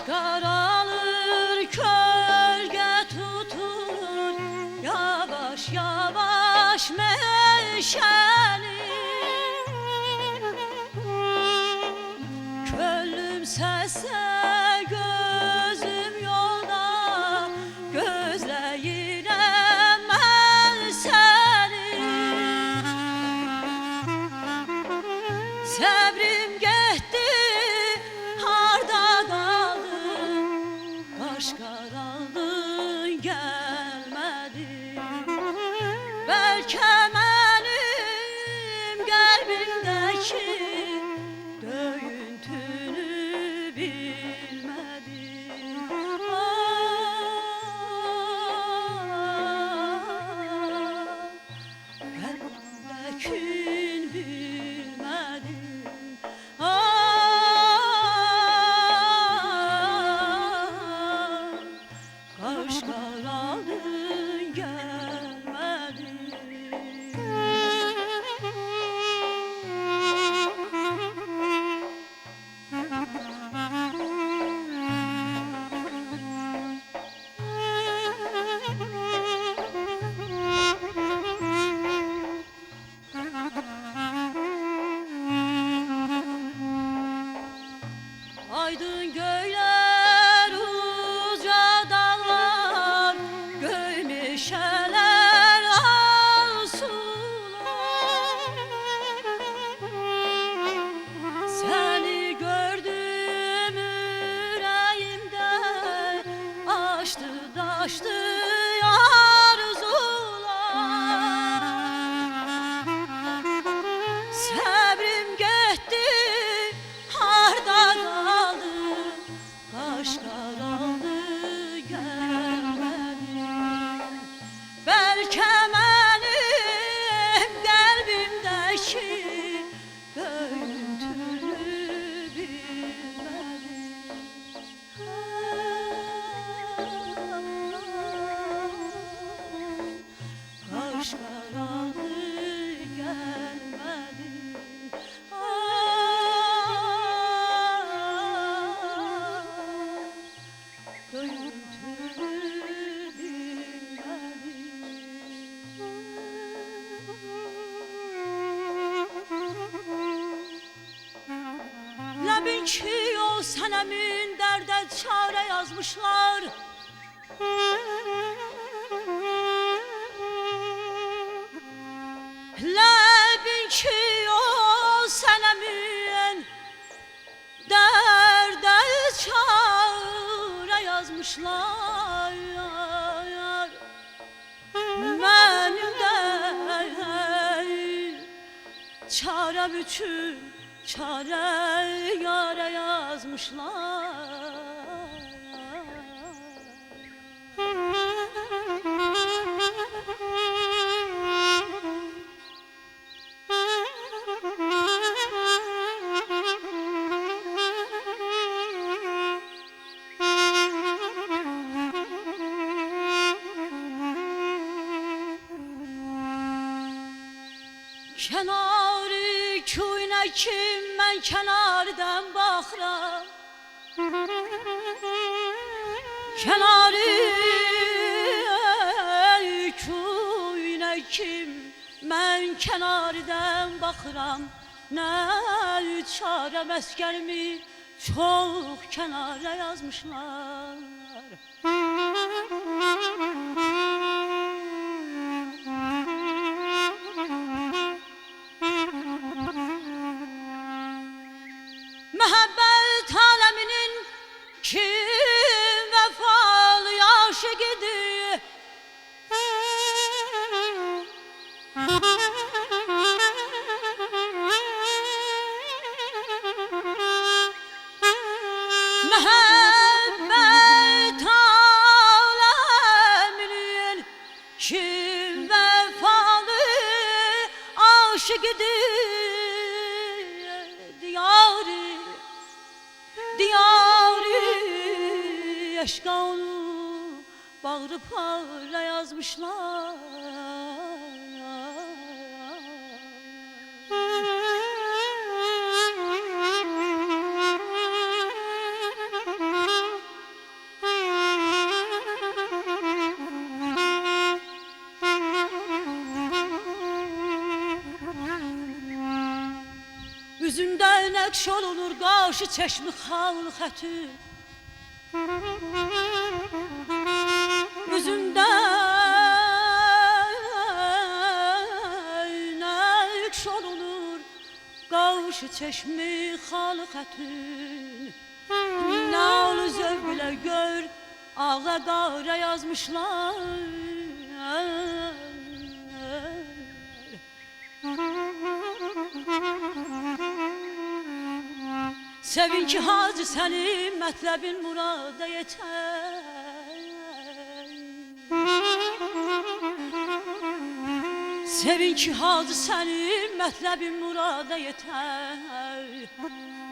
Baş karalır, kölge tutur, yavaş yavaş meşeli. Könlüm sese, gözüm yolda, gözleyirem ben seni. Səbrim getdi, harda qaldın, qaş qaraldın, gəlmədin. Bəlkə mənim qəlbimdəki döyüntünü bilmədin. Qəlbimdəkin bilmədin. Qaş qaraldın, gəlmədin. Aydın göyler, uca dağlar, göy meşeler, arzular. Seni gördüm yüreğimde, açtı daştı arzular. Səbrim getdi, harda qaldı, qaş qaraldı, gəlmədin. Bəlkə mənim qəlbimdəki döyüntünü bilmədin. Qaş qaraldı, gəlmədin. Ləbin ki o sənəmin dərdə çarə yazmışlar. Ləbin ki o sənəmin dərdə çarə yazmışlar. Mənim də çarəm üçün çare yara yazmışlar. Kənarı köynəkim, mən kənardan baxıram. Kənarı köynəkim, mən kənardan baxıram. Nə çarəm əskərimi çox kənara yazmışlar. Məhəbbət aləminin kim vəfalı aşıqıdır. Məhəbbət aləminin kim vəfalı aşıqıdır. Diyarı eşqa onu bağrı parla yazmışlar. nakş olunur qaşı çeşmi xal xəti Üzündə nakş olunur qaşı çeşmi xal xətin Nə olu zövqlə gör ağla qara yazmışlar Sevin ki hacı sənin mətləbin murada yetər Sevin ki hacı sənin mətləbin murada yetər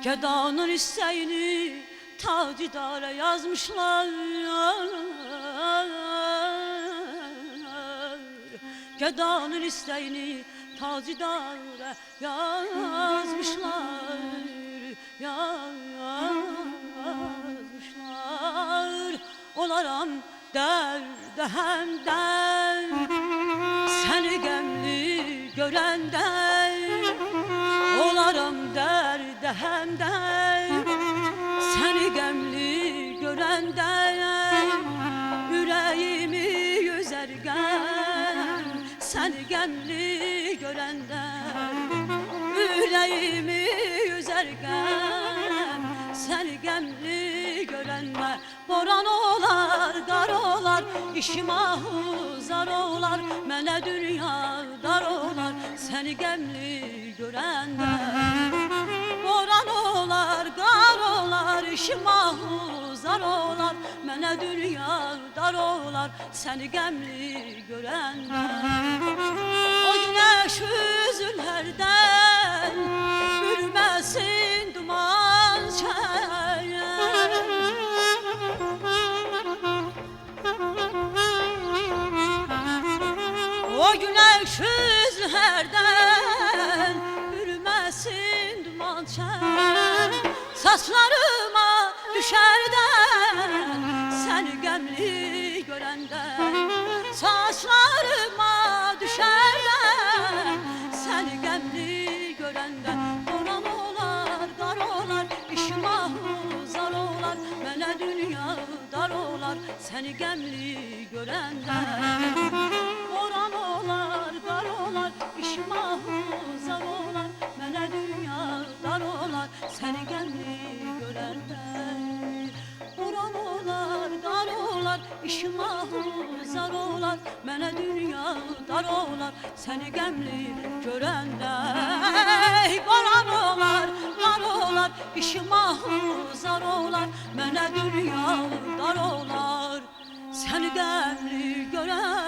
Gədanın istəyini tacidara yazmışlar Gədanın istəyini tacidara yazmışlar yazmışlar Olaram dərdə həmdən Səni qəmli görəndən Olaram dərdə həmdən Səni qəmli görəndən Ürəyimi yüzərgən Səni qəmli görəndən Ürəyimi yüzərgən Səni qəmli görəndə Boran olar, qar olar İşim ahuzar olar Mənə dünya dar olar Səni qəmli görəndə Boran olar, qar olar İşim ahuzar olar Mənə dünya dar olar Səni qəmli görəndə O günəş üzüllərdən Bürməsin duman çəyər O günəş üzlərdən Bürməsin duman çəyər Saçlarıma düşərdən Səni qəmli görəndən Saçlarıma düşərdən Səni qəmli görəndən Boran olar, qar olar İşim ahuzar olar Mənə dünya dar olar Səni qəmli görəndən Boran olar, qar olar İşim ahuzar olar Mənə dünya dar olar Səni qəmli görəndən Boran olar, qar olar İşim ahuzar olar Mənə dünya dar olar Səni qəmli görəndə Boran olar, qar olar İşim ahuzar olar Mənə dünya dar olar Səni qəmli görəndə